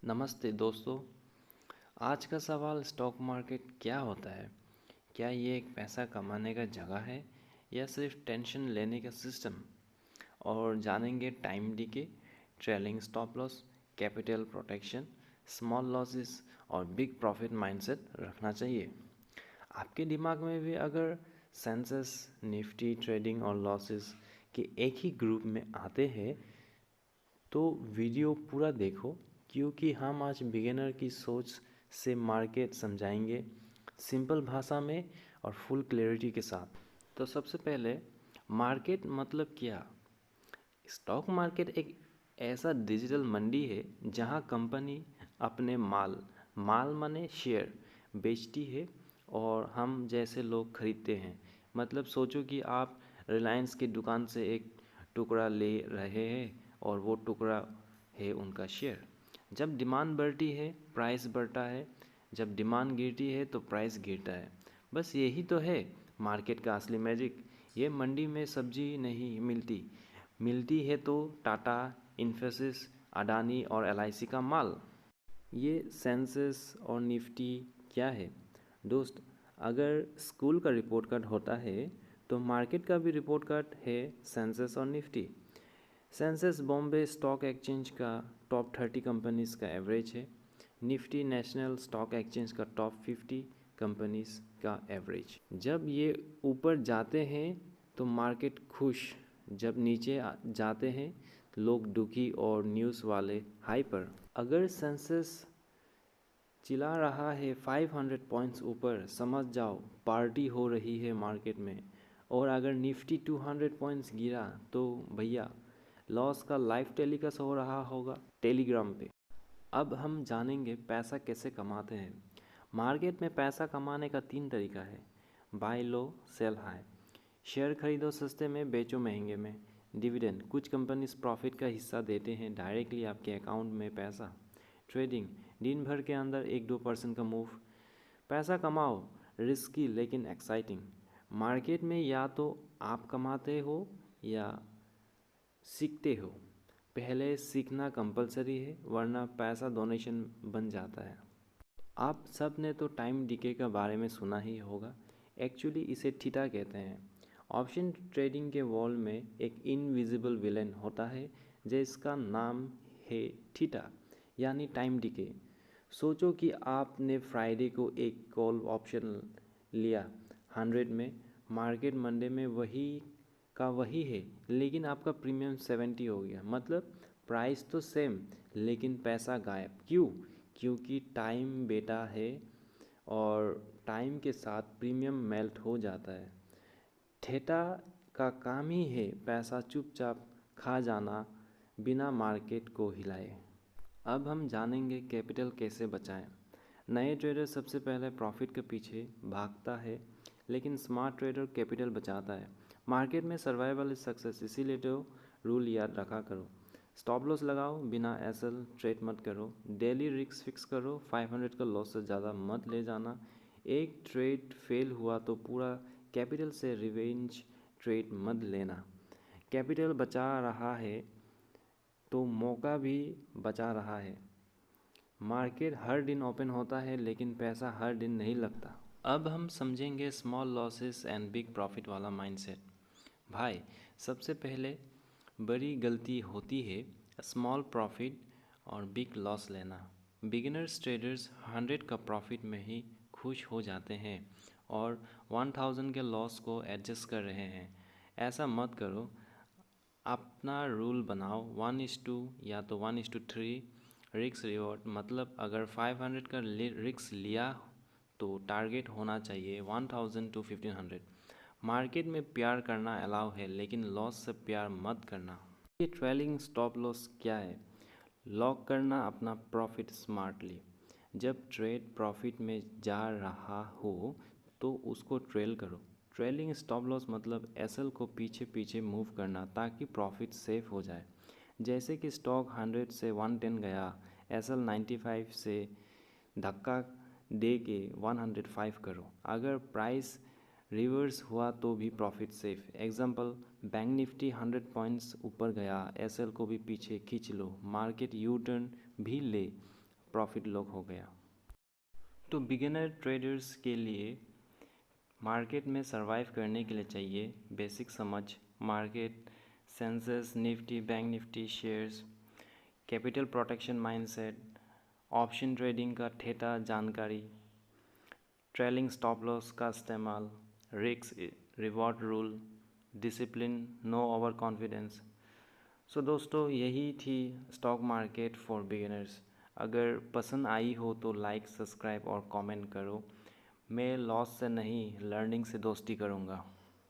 नमस्ते दोस्तों। आज का सवाल स्टॉक मार्केट क्या होता है? क्या ये एक पैसा कमाने का जगह है या सिर्फ टेंशन लेने का सिस्टम? और जानेंगे time DK, trailing stop loss, capital protection, small losses और बिग प्रॉफिट माइंडसेट रखना चाहिए। आपके दिमाग में भी अगर सेंसेस, निफ्टी, ट्रेडिंग और लॉसेस के एक ही ग्रुप में आते हैं तो वीडियो पूरा देखो, क्योंकि हम आज बिगिनर की सोच से मार्केट समझाएंगे, सिंपल भाषा में और फुल क्लैरिटी के साथ। तो सबसे पहले, मार्केट मतलब क्या? स्टॉक मार्केट एक ऐसा डिजिटल मंडी है जहां कंपनी अपने माल माल माने शेयर बेचती है और हम जैसे लोग खरीदते हैं। मतलब सोचो कि आप रिलायंस की दुकान से एक टुकड़ा ले रहे हैं और वो टुकड़ा है उनका शेयर। जब डिमांड बढ़ती है प्राइस बढ़ता है, जब डिमांड गिरती है तो प्राइस गिरता है। बस यही तो है मार्केट का असली मैजिक। ये मंडी में सब्जी नहीं मिलती, मिलती है तो टाटा, इन्फोसिस, अडानी और एलआईसी का माल। ये सेंसेस और निफ्टी क्या है दोस्त? अगर स्कूल का रिपोर्ट कार्ड होता है तो मार्केट का भी रिपोर्ट कार्ड है सेंसेस और Nifty. Senses Bombay stock exchange का टॉप 30 कंपनीज का एवरेज है। निफ्टी नेशनल स्टॉक एक्सचेंज का टॉप 50 कंपनीज का एवरेज। जब ये ऊपर जाते हैं तो मार्केट खुश, जब नीचे जाते हैं लोग दुखी और न्यूज़ वाले हाई पर। अगर सेंसेस चिल्ला रहा है 500 पॉइंट्स ऊपर, समझ जाओ पार्टी हो रही है मार्केट में। और अगर निफ्टी 200 पॉइंट्स गिरा तो भैया लॉस का लाइव टेलीकास्ट हो रहा होगा टेलीग्राम पे। अब हम जानेंगे पैसा कैसे कमाते हैं। मार्केट में पैसा कमाने का 3 तरीका है: बाय लो, सेल हाई। शेयर खरीदो सस्ते में, बेचो महंगे में। डिविडेंड, कुछ कंपनीज प्रॉफिट का हिस्सा देते हैं डायरेक्टली आपके अकाउंट में पैसा। ट्रेडिंग, दिन भर के अंदर 1-2% का मूव। पैसा कमाओ, रिस्की लेकिन एक्साइटिंग। मार्केट में या तो आप कमाते हो या सीखते हो। पहले सीखना कंपलसरी है वरना पैसा डोनेशन बन जाता है। आप सब ने तो टाइम डीके के बारे में सुना ही होगा। एक्चुअली इसे थीटा कहते हैं। ऑप्शन ट्रेडिंग के वॉल में एक इनविजिबल विलेन होता है जिसका नाम है थीटा, यानी टाइम डीके। सोचो कि आपने फ्राइडे को एक कॉल ऑप्शन लिया 100 में। मार्केट मंडे में वही का वही है, लेकिन आपका प्रीमियम 70 हो गया। मतलब प्राइस तो सेम लेकिन पैसा गायब। क्यों? क्योंकि टाइम बेटा है और टाइम के साथ प्रीमियम मेल्ट हो जाता है। थीटा का काम ही है पैसा चुपचाप खा जाना बिना मार्केट को हिलाए। अब हम जानेंगे कैपिटल कैसे बचाएं। नए ट्रेडर सबसे पहले प्रॉफिट के पीछे भागता है, लेकिन स्मार्ट ट्रेडर कैपिटल बचाता है। मार्केट में सर्वाइवल इज सक्सेस, इसीलिए तो रूल याद रखा करो। स्टॉप लॉस लगाओ, बिना एसएल ट्रेड मत करो। डेली रिस्क फिक्स करो, 500 का लॉस से ज़्यादा मत ले जाना। एक ट्रेड फेल हुआ तो पूरा कैपिटल से रिवेंज ट्रेड मत लेना। कैपिटल बचा रहा है तो मौका भी बचा रहा है। मार्केट हर दिन ओपन होता है लेकिन पैसा हर दिन नहीं लगता। अब हम समझेंगे small losses and big profit वाला माइंडसेट। भाई, सबसे पहले बड़ी गलती होती है स्मॉल प्रॉफिट और बिग लॉस लेना। बिगिनर्स ट्रेडर्स 100 का प्रॉफिट में ही खुश हो जाते हैं और 1000 के लॉस को एडजस्ट कर रहे हैं। ऐसा मत करो। अपना रूल बनाओ 1:2 या तो 1:3 रिस्क रिवॉर्ड। मतलब अगर 500 का रिस्क लिया तो टारगेट होना चाहिए 1000 to 1500। मार्केट में प्यार करना अलाउ है लेकिन लॉस से प्यार मत करना। ये ट्रेलिंग स्टॉप लॉस क्या है? लॉक करना अपना प्रॉफिट स्मार्टली। जब ट्रेड प्रॉफिट में जा रहा हो तो उसको ट्रेल करो। ट्रेलिंग स्टॉप लॉस मतलब एसएल को पीछे पीछे मूव करना ताकि प्रॉफिट सेफ हो जाए। जैसे कि स्टॉक 100 से 110 गया, एसएल 95 से धक्का दे के 105 करो। अगर प्राइस रिवर्स हुआ तो भी profit safe. Example, bank Nifty 100 points ऊपर गया, एसएल को भी पीछे खींच लो, मार्केट यू टर्न भी ले प्रॉफिट लॉक हो गया। तो बिगिनर ट्रेडर्स के लिए मार्केट में सरवाइव करने के लिए चाहिए बेसिक समझ, market Sensex, Nifty, bank Nifty, shares, capital protection mindset, option trading का ठेठा जानकारी, ट्रेलिंग स्टॉप लॉस का इस्तेमाल, risk reward rule, discipline, no overconfidence. So दोस्तों, यही थी स्टॉक मार्केट फॉर बिगिनर्स। अगर पसंद आई हो तो लाइक, सब्सक्राइब और कमेंट करो। मैं लॉस से नहीं, लर्निंग से दोस्ती करूँगा।